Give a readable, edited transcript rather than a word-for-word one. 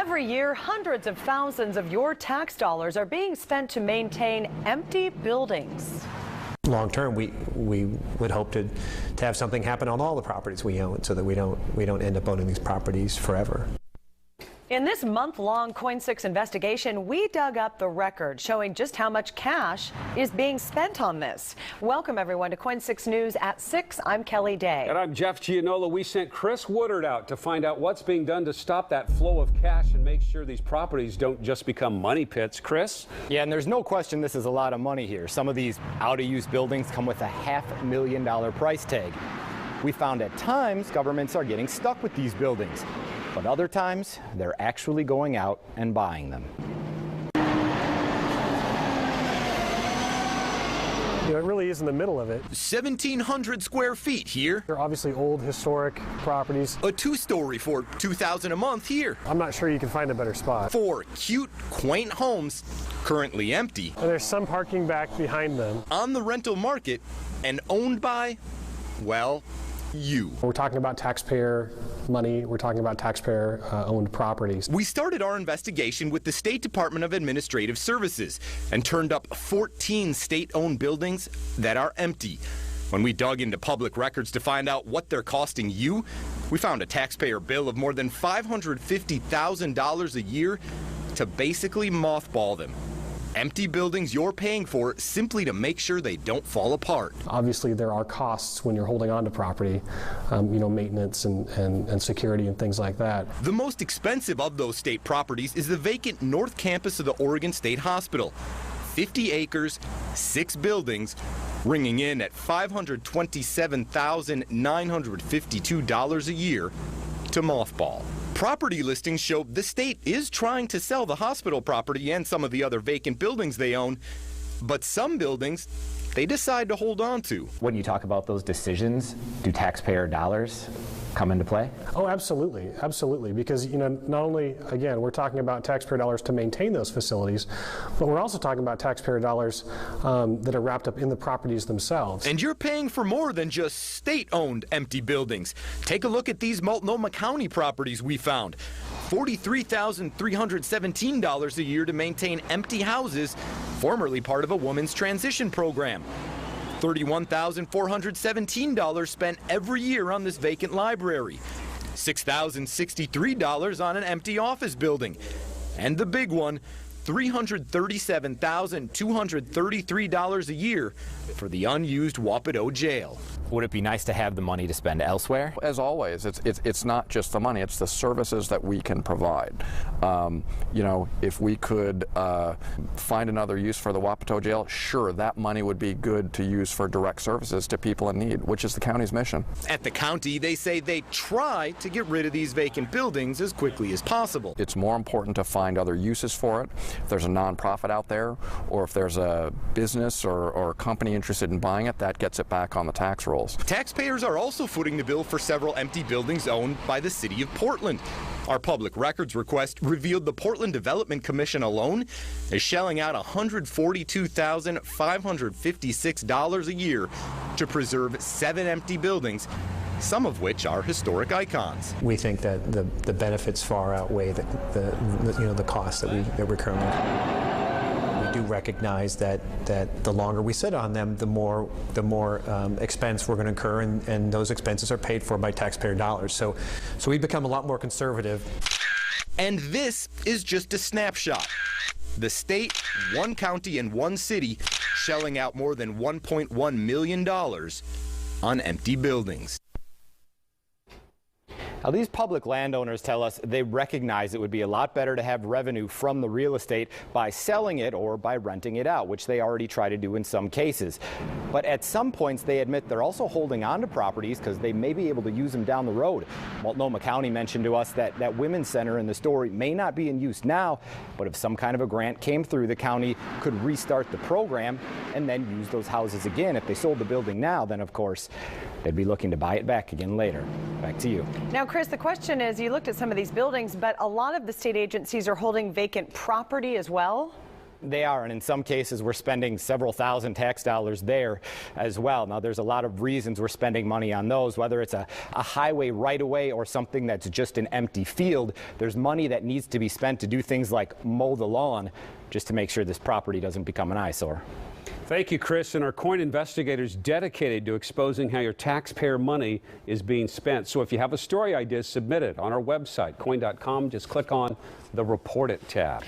Every year, hundreds of thousands of your tax dollars are being spent to maintain empty buildings. Long term, we would hope to have something happen on all the properties we own, so that we don't end up owning these properties forever. In this month-long Coin 6 investigation, we dug up the record showing just how much cash is being spent on this. Welcome, everyone, to Coin 6 News at 6. I'm Kelly Day. And I'm Jeff Gianola. We sent Chris Woodard out to find out what's being done to stop that flow of cash and make sure these properties don't just become money pits. Chris? Yeah, and there's no question this is a lot of money here. Some of these out-of-use buildings come with a $500,000 price tag. We found at times governments are getting stuck with these buildings, but other times they're actually going out and buying them. You know, it really is in the middle of it. 1,700 square feet here. They're obviously old, historic properties. A two-story for $2,000 a month here. I'm not sure you can find a better spot. 4 cute, quaint homes currently empty. And there's some parking back behind them. On the rental market and owned by, well, you. We're talking about taxpayer money. We're talking about taxpayer owned properties. We started our investigation with the State Department of Administrative Services and turned up 14 state-owned buildings that are empty. When we dug into public records to find out what they're costing you, we found a taxpayer bill of more than $550,000 a year to basically mothball them. Empty buildings you're paying for simply to make sure they don't fall apart. Obviously, there are costs when you're holding on to property, maintenance and security and things like that. The most expensive of those state properties is the vacant north campus of the Oregon State Hospital. 50 acres, 6 buildings, ringing in at $527,952 a year to mothball. Property listings show the state is trying to sell the hospital property and some of the other vacant buildings they own, but some buildings they decide to hold on to. When you talk about those decisions, do taxpayer dollars come into play? Oh, absolutely, absolutely. Because, not only, again, we're talking about taxpayer dollars to maintain those facilities, but we're also talking about taxpayer dollars that are wrapped up in the properties themselves. And you're paying for more than just state-owned empty buildings. Take a look at these Multnomah County properties we found. $43,317 a year to maintain empty houses, formerly part of a women's transition program. $31,417 spent every year on this vacant library. $6,063 on an empty office building. And the big one, $337,233 a year for the unused Wapato jail. Would it be nice to have the money to spend elsewhere? As always, it's not just the money, it's the services that we can provide. If we could find another use for the Wapato jail, sure, that money would be good to use for direct services to people in need, which is the county's mission. At the county, they say they try to get rid of these vacant buildings as quickly as possible. It's more important to find other uses for it. If there's a nonprofit out there, or if there's a business or a company interested in buying it, that gets it back on the tax rolls. Taxpayers are also footing the bill for several empty buildings owned by the city of Portland. Our public records request revealed the Portland Development Commission alone is shelling out $142,556 a year to preserve 7 empty buildings, some of which are historic icons. We think that the benefits far outweigh the costs that we're currently. We do recognize that the longer we sit on them, the more expense we're going to incur, and those expenses are paid for by taxpayer dollars. So we've become a lot more conservative. And this is just a snapshot. The state, 1 county, and 1 city shelling out more than $1.1 million on empty buildings. Now, these public landowners tell us they recognize it would be a lot better to have revenue from the real estate by selling it or by renting it out, which they already try to do in some cases. But at some points, they admit they're also holding on to properties because they may be able to use them down the road. Multnomah County mentioned to us that women's center in the story may not be in use now, but if some kind of a grant came through, the county could restart the program and then use those houses again. If they sold the building now, then of course they'd be looking to buy it back again later. Back to you. Now, Chris, the question is, you looked at some of these buildings, but a lot of the state agencies are holding vacant property as well? They are, and in some cases we're spending several thousand tax dollars there as well. Now there's a lot of reasons we're spending money on those, whether it's a highway right-of-way or something that's just an empty field. There's money that needs to be spent to do things like mow the lawn just to make sure this property doesn't become an eyesore. Thank you, Chris. And our coin investigators dedicated to exposing how your taxpayer money is being spent. So if you have a story idea, submit it on our website, coin.com. Just click on the Report It tab.